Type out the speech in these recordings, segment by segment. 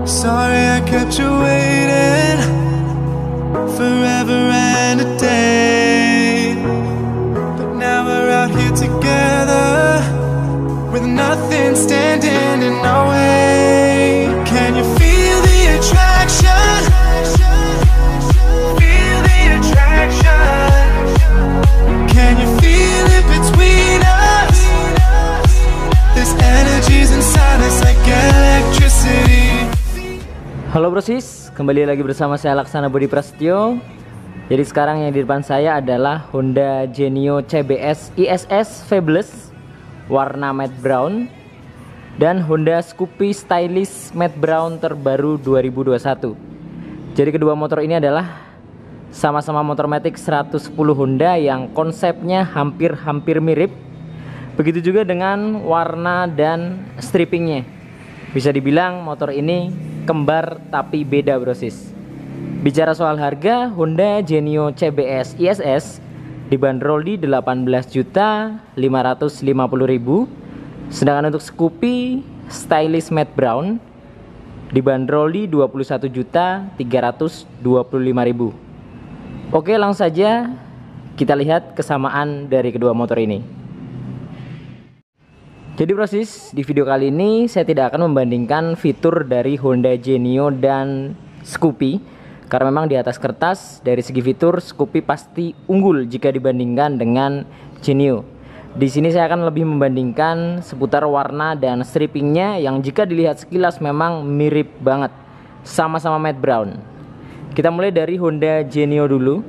Sorry I kept you waiting forever and a day, but now we're out here together with nothing standing in our way. Can you feel the attraction? Feel the attraction. Can you feel it between us? This energy's inside us like electricity. Halo brosis, kembali lagi bersama saya Laksana Budi Prasetyo. Jadi sekarang yang di depan saya adalah Honda Genio CBS ISS Fabulous warna matte brown dan Honda Scoopy Stylish matte brown terbaru 2021. Jadi kedua motor ini adalah sama-sama motor matic 110 Honda yang konsepnya hampir mirip. Begitu juga dengan warna dan strippingnya. Bisa dibilang motor ini kembar tapi beda brosis. Bicara soal harga, Honda Genio CBS ISS dibanderol di 18.550.000, sedangkan untuk Scoopy Stylish Matte Brown dibanderol di 21.325.000. Oke, langsung saja kita lihat kesamaan dari kedua motor ini. Jadi brosis, di video kali ini saya tidak akan membandingkan fitur dari Honda Genio dan Scoopy, karena memang di atas kertas dari segi fitur Scoopy pasti unggul jika dibandingkan dengan Genio. Di sini saya akan lebih membandingkan seputar warna dan strippingnya yang jika dilihat sekilas memang mirip banget, sama-sama matte brown. Kita mulai dari Honda Genio dulu.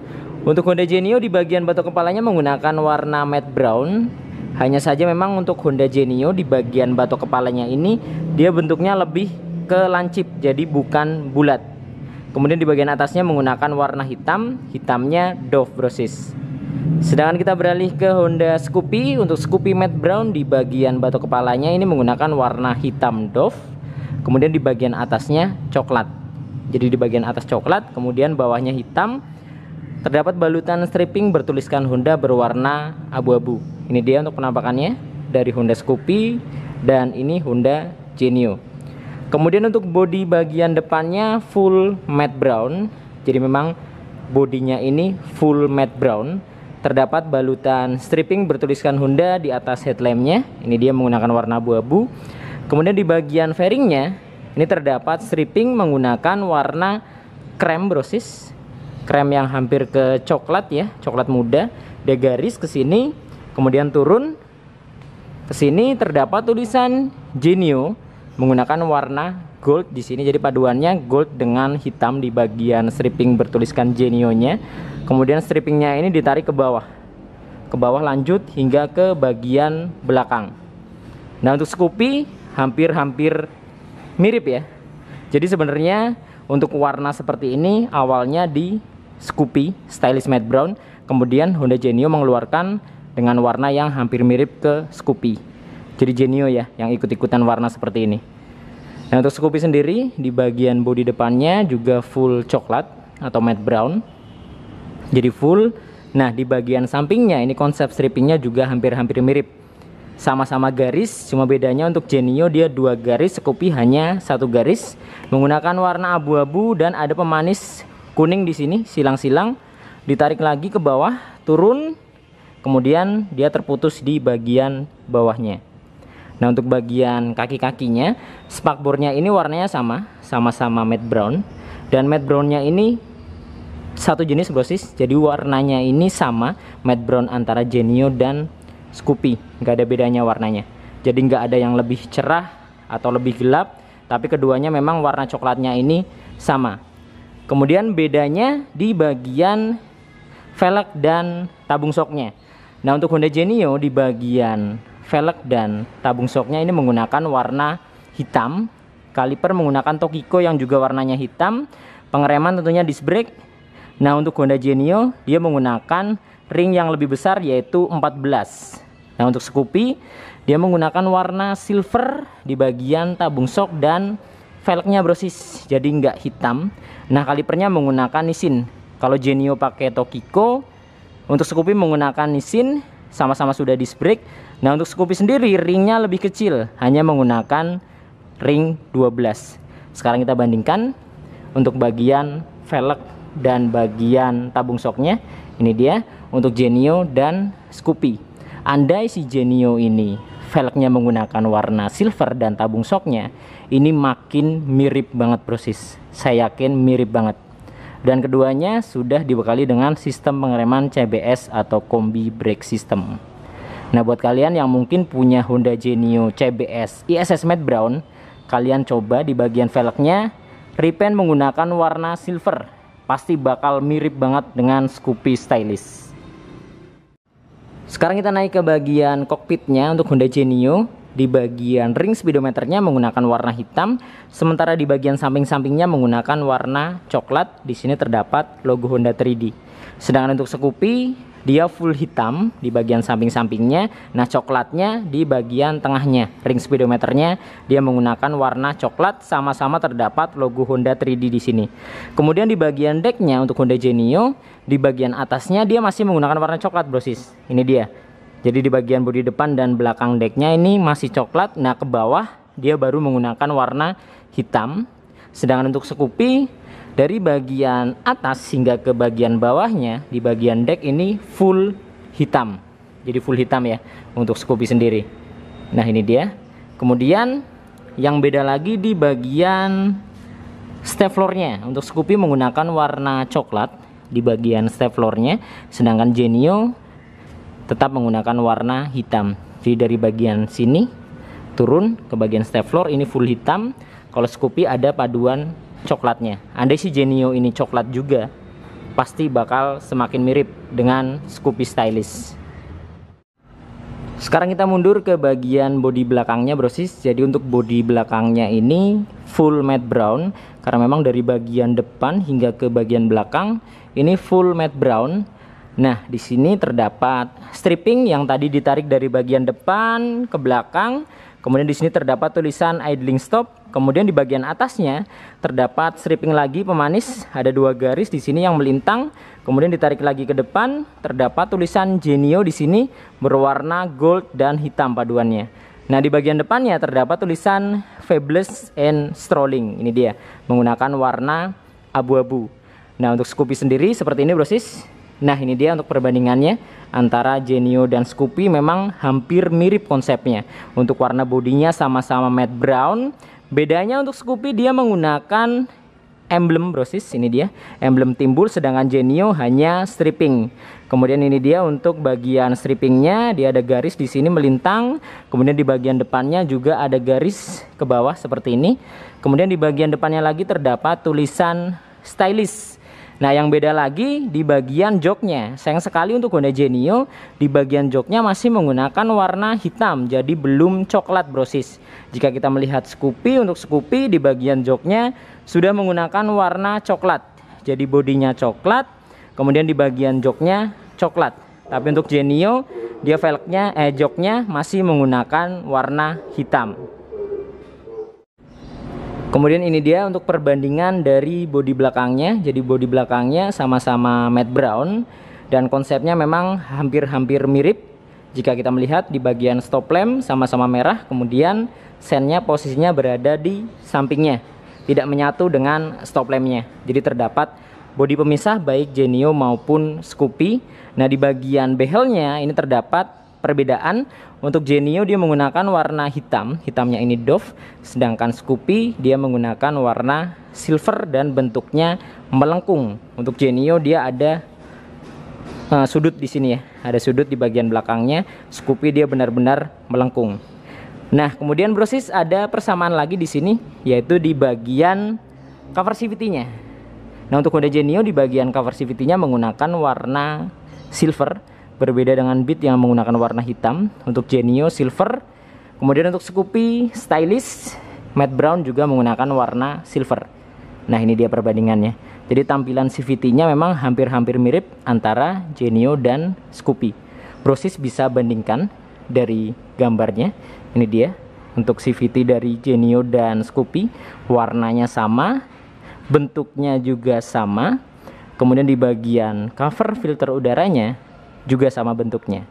Untuk Honda Genio di bagian batok kepalanya menggunakan warna matte brown. Hanya saja memang untuk Honda Genio di bagian batok kepalanya ini dia bentuknya lebih ke lancip, jadi bukan bulat. Kemudian di bagian atasnya menggunakan warna hitam, hitamnya doff brosis. Sedangkan kita beralih ke Honda Scoopy. Untuk Scoopy matte brown di bagian batok kepalanya ini menggunakan warna hitam doff. Kemudian di bagian atasnya coklat. Jadi di bagian atas coklat, kemudian bawahnya hitam. Terdapat balutan stripping bertuliskan Honda berwarna abu-abu. Ini dia untuk penampakannya dari Honda Scoopy dan ini Honda Genio. Kemudian untuk bodi bagian depannya full matte brown. Jadi memang bodinya ini full matte brown. Terdapat balutan stripping bertuliskan Honda di atas headlampnya. Ini dia menggunakan warna abu-abu. Kemudian di bagian fairingnya ini terdapat stripping menggunakan warna krem brosis. Krem yang hampir ke coklat ya, coklat muda. Dia garis ke sini, kemudian turun ke sini terdapat tulisan Genio menggunakan warna gold di sini. Jadi paduannya gold dengan hitam di bagian stripping bertuliskan Genio-nya. Kemudian strippingnya ini ditarik ke bawah lanjut hingga ke bagian belakang. Nah untuk Scoopy hampir mirip ya. Jadi sebenarnya untuk warna seperti ini awalnya di Scoopy Stylish Matte Brown, kemudian Honda Genio mengeluarkan dengan warna yang hampir mirip ke Scoopy. Jadi Genio ya yang ikut-ikutan warna seperti ini. Nah untuk Scoopy sendiri di bagian bodi depannya juga full coklat atau matte brown. Jadi full. Nah di bagian sampingnya ini konsep strippingnya juga hampir mirip. Sama-sama garis, cuma bedanya untuk Genio dia 2 garis, Scoopy hanya 1 garis menggunakan warna abu-abu dan ada pemanis kuning di sini, silang-silang, ditarik lagi ke bawah, turun, kemudian dia terputus di bagian bawahnya. Nah untuk bagian kaki-kakinya, spakbornya ini warnanya sama-sama matte brown, dan matte brownnya ini satu jenis brosis, jadi warnanya ini sama matte brown antara Genio dan Scoopy, nggak ada bedanya warnanya. Jadi nggak ada yang lebih cerah atau lebih gelap, tapi keduanya memang warna coklatnya ini sama. Kemudian bedanya di bagian velg dan tabung shocknya. Nah untuk Honda Genio di bagian velg dan tabung shocknya ini menggunakan warna hitam. Kaliper menggunakan Tokiko yang juga warnanya hitam. Pengereman tentunya disc brake. Nah untuk Honda Genio dia menggunakan ring yang lebih besar yaitu 14. Nah untuk Scoopy dia menggunakan warna silver di bagian tabung shock dan velgnya brosis, jadi nggak hitam. Nah kalipernya menggunakan Nissin. Kalau Genio pakai Tokiko, untuk Scoopy menggunakan Nissin, sama-sama sudah disc brake. Nah untuk Scoopy sendiri ringnya lebih kecil, hanya menggunakan ring 12. Sekarang kita bandingkan untuk bagian velg dan bagian tabung shocknya. Ini dia untuk Genio dan Scoopy. Andai si Genio ini velgnya menggunakan warna silver dan tabung shocknya, ini makin mirip banget brosis. Saya yakin mirip banget. Dan keduanya sudah dibekali dengan sistem pengereman CBS atau Combi Brake System. Nah, buat kalian yang mungkin punya Honda Genio CBS ISS Matte Brown, kalian coba di bagian velgnya repaint menggunakan warna silver. Pasti bakal mirip banget dengan Scoopy Stylish. Sekarang kita naik ke bagian kokpitnya untuk Honda Genio. Di bagian ring speedometernya menggunakan warna hitam, sementara di bagian samping-sampingnya menggunakan warna coklat. Di sini terdapat logo Honda 3D. Sedangkan untuk Scoopy dia full hitam di bagian samping-sampingnya. Nah, coklatnya di bagian tengahnya. Ring speedometernya dia menggunakan warna coklat, sama-sama terdapat logo Honda 3D di sini. Kemudian di bagian decknya untuk Honda Genio, di bagian atasnya dia masih menggunakan warna coklat, brosis. Ini dia. Jadi di bagian bodi depan dan belakang decknya ini masih coklat. Nah, ke bawah dia baru menggunakan warna hitam. Sedangkan untuk Scoopy dari bagian atas hingga ke bagian bawahnya di bagian deck ini full hitam. Jadi full hitam ya untuk Scoopy sendiri. Nah, ini dia. Kemudian yang beda lagi di bagian step floornya. Untuk Scoopy menggunakan warna coklat di bagian step floornya, sedangkan Genio tetap menggunakan warna hitam. Jadi dari bagian sini turun ke bagian step floor ini full hitam. Kalau Scoopy ada paduan coklatnya. Andai si Genio ini coklat juga, pasti bakal semakin mirip dengan Scoopy Stylish. Sekarang kita mundur ke bagian bodi belakangnya, brosis. Jadi untuk bodi belakangnya ini full matte brown, karena memang dari bagian depan hingga ke bagian belakang ini full matte brown. Nah, di sini terdapat stripping yang tadi ditarik dari bagian depan ke belakang. Kemudian di sini terdapat tulisan idling stop. Kemudian di bagian atasnya terdapat stripping lagi pemanis. Ada 2 garis di sini yang melintang. Kemudian ditarik lagi ke depan, terdapat tulisan Genio di sini berwarna gold dan hitam paduannya. Nah, di bagian depannya terdapat tulisan Fabulous and Strolling. Ini dia, menggunakan warna abu-abu. Nah, untuk Scoopy sendiri seperti ini, brosis. Nah, ini dia untuk perbandingannya antara Genio dan Scoopy. Memang hampir mirip konsepnya. Untuk warna bodinya sama-sama matte brown. Bedanya untuk Scoopy dia menggunakan emblem, brosis. Ini dia emblem timbul, sedangkan Genio hanya stripping. Kemudian ini dia untuk bagian strippingnya, dia ada garis di sini melintang. Kemudian di bagian depannya juga ada garis ke bawah seperti ini. Kemudian di bagian depannya lagi terdapat tulisan Stylish. Nah, yang beda lagi di bagian joknya. Sayang sekali untuk Honda Genio di bagian joknya masih menggunakan warna hitam, jadi belum coklat, brosis. Jika kita melihat Scoopy, untuk Scoopy di bagian joknya sudah menggunakan warna coklat, jadi bodinya coklat. Kemudian di bagian joknya coklat. Tapi untuk Genio dia velgnya joknya masih menggunakan warna hitam. Kemudian ini dia untuk perbandingan dari bodi belakangnya. Jadi bodi belakangnya sama-sama matte brown dan konsepnya memang hampir-hampir mirip. Jika kita melihat di bagian stop lamp sama-sama merah, kemudian sennya posisinya berada di sampingnya, tidak menyatu dengan stop lampnya. Jadi terdapat bodi pemisah baik Genio maupun Scoopy. Nah, di bagian behelnya ini terdapat perbedaan. Untuk Genio dia menggunakan warna hitam, hitamnya ini Dove, sedangkan Scoopy dia menggunakan warna silver dan bentuknya melengkung. Untuk Genio dia ada sudut di sini ya, ada sudut di bagian belakangnya. Scoopy dia benar-benar melengkung. Nah, kemudian brosis ada persamaan lagi di sini, yaitu di bagian cover CVT-nya. Nah, untuk Honda Genio di bagian cover CVT-nya menggunakan warna silver, berbeda dengan Beat yang menggunakan warna hitam. Untuk Genio silver. Kemudian untuk Scoopy Stylish matte brown juga menggunakan warna silver. Nah, ini dia perbandingannya. Jadi tampilan CVT-nya memang hampir-hampir mirip antara Genio dan Scoopy. Brosis bisa bandingkan dari gambarnya. Ini dia untuk CVT dari Genio dan Scoopy. Warnanya sama, bentuknya juga sama. Kemudian di bagian cover filter udaranya juga sama bentuknya,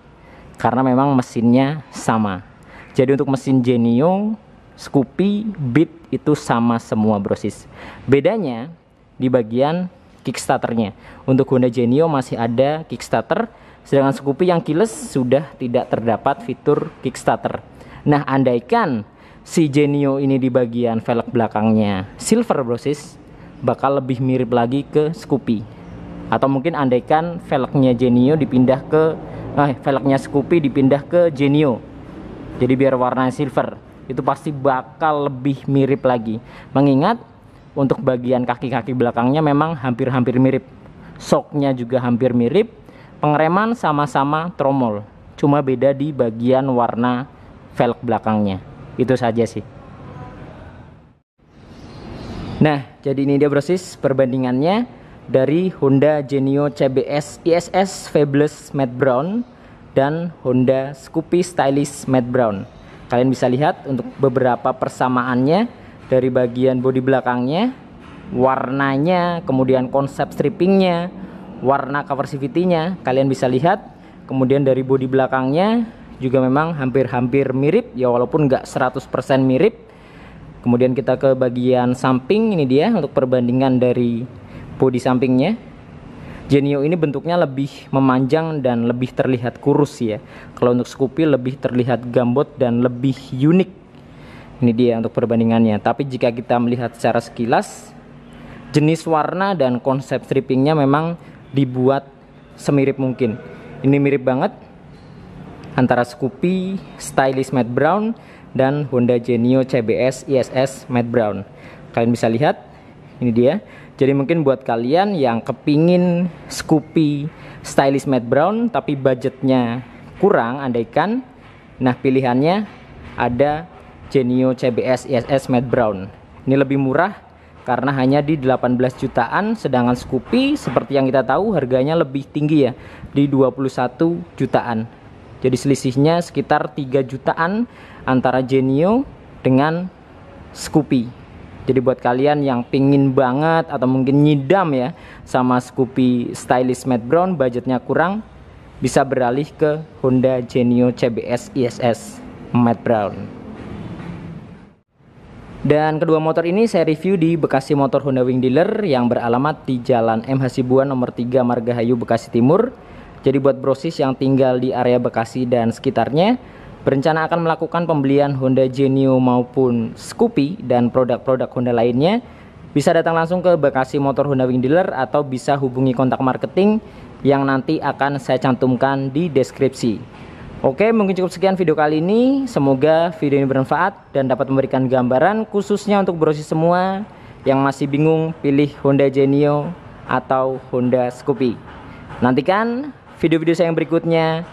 karena memang mesinnya sama. Jadi untuk mesin Genio Scoopy, Beat itu sama semua brosis. Bedanya di bagian kickstarternya. Untuk Honda Genio masih ada kickstarter, sedangkan Scoopy yang keyless sudah tidak terdapat fitur kickstarter. Nah, andaikan si Genio ini di bagian velg belakangnya silver brosis, bakal lebih mirip lagi ke Scoopy. Atau mungkin andaikan velgnya Genio dipindah ke velgnya Scoopy dipindah ke Genio, jadi biar warnanya silver, itu pasti bakal lebih mirip lagi. Mengingat untuk bagian kaki-kaki belakangnya memang hampir-hampir mirip, shocknya juga hampir mirip, pengereman sama-sama tromol, cuma beda di bagian warna velg belakangnya. Itu saja sih. Nah, jadi ini dia brosis perbandingannya dari Honda Genio CBS ISS Fabulous Matte Brown dan Honda Scoopy Stylish Matte Brown. Kalian bisa lihat untuk beberapa persamaannya dari bagian bodi belakangnya, warnanya, kemudian konsep strippingnya, warna cover CVT-nya, kalian bisa lihat. Kemudian dari bodi belakangnya juga memang hampir-hampir mirip ya, walaupun nggak 100% mirip. Kemudian kita ke bagian samping, ini dia untuk perbandingan dari bodi sampingnya. Genio ini bentuknya lebih memanjang dan lebih terlihat kurus ya. Kalau untuk Scoopy lebih terlihat gambot dan lebih unik. Ini dia untuk perbandingannya. Tapi jika kita melihat secara sekilas, jenis warna dan konsep strippingnya memang dibuat semirip mungkin. Ini mirip banget antara Scoopy Stylish Matte Brown dan Honda Genio CBS ISS Matte Brown. Kalian bisa lihat, ini dia. Jadi mungkin buat kalian yang kepingin Scoopy Stylish Matte Brown tapi budgetnya kurang, andaikan, nah pilihannya ada Genio CBS ISS Matte Brown. Ini lebih murah karena hanya di 18 jutaan, sedangkan Scoopy seperti yang kita tahu harganya lebih tinggi ya, di 21 jutaan. Jadi selisihnya sekitar 3 jutaan antara Genio dengan Scoopy. Jadi buat kalian yang pingin banget atau mungkin nyidam ya sama Scoopy Stylish Matte Brown, budgetnya kurang, bisa beralih ke Honda Genio CBS ISS Matte Brown. Dan kedua motor ini saya review di Bekasi Motor Honda Wing Dealer yang beralamat di Jalan M. Hasibuan nomor 3 Margahayu, Bekasi Timur. Jadi buat brosis yang tinggal di area Bekasi dan sekitarnya, berencana akan melakukan pembelian Honda Genio maupun Scoopy dan produk-produk Honda lainnya, bisa datang langsung ke Bekasi Motor Honda Wing Dealer atau bisa hubungi kontak marketing yang nanti akan saya cantumkan di deskripsi. Oke, mungkin cukup sekian video kali ini. Semoga video ini bermanfaat dan dapat memberikan gambaran khususnya untuk brosis semua yang masih bingung pilih Honda Genio atau Honda Scoopy. Nantikan video-video saya yang berikutnya.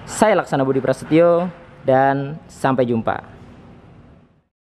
Saya Laksana Budi Prasetyo dan sampai jumpa.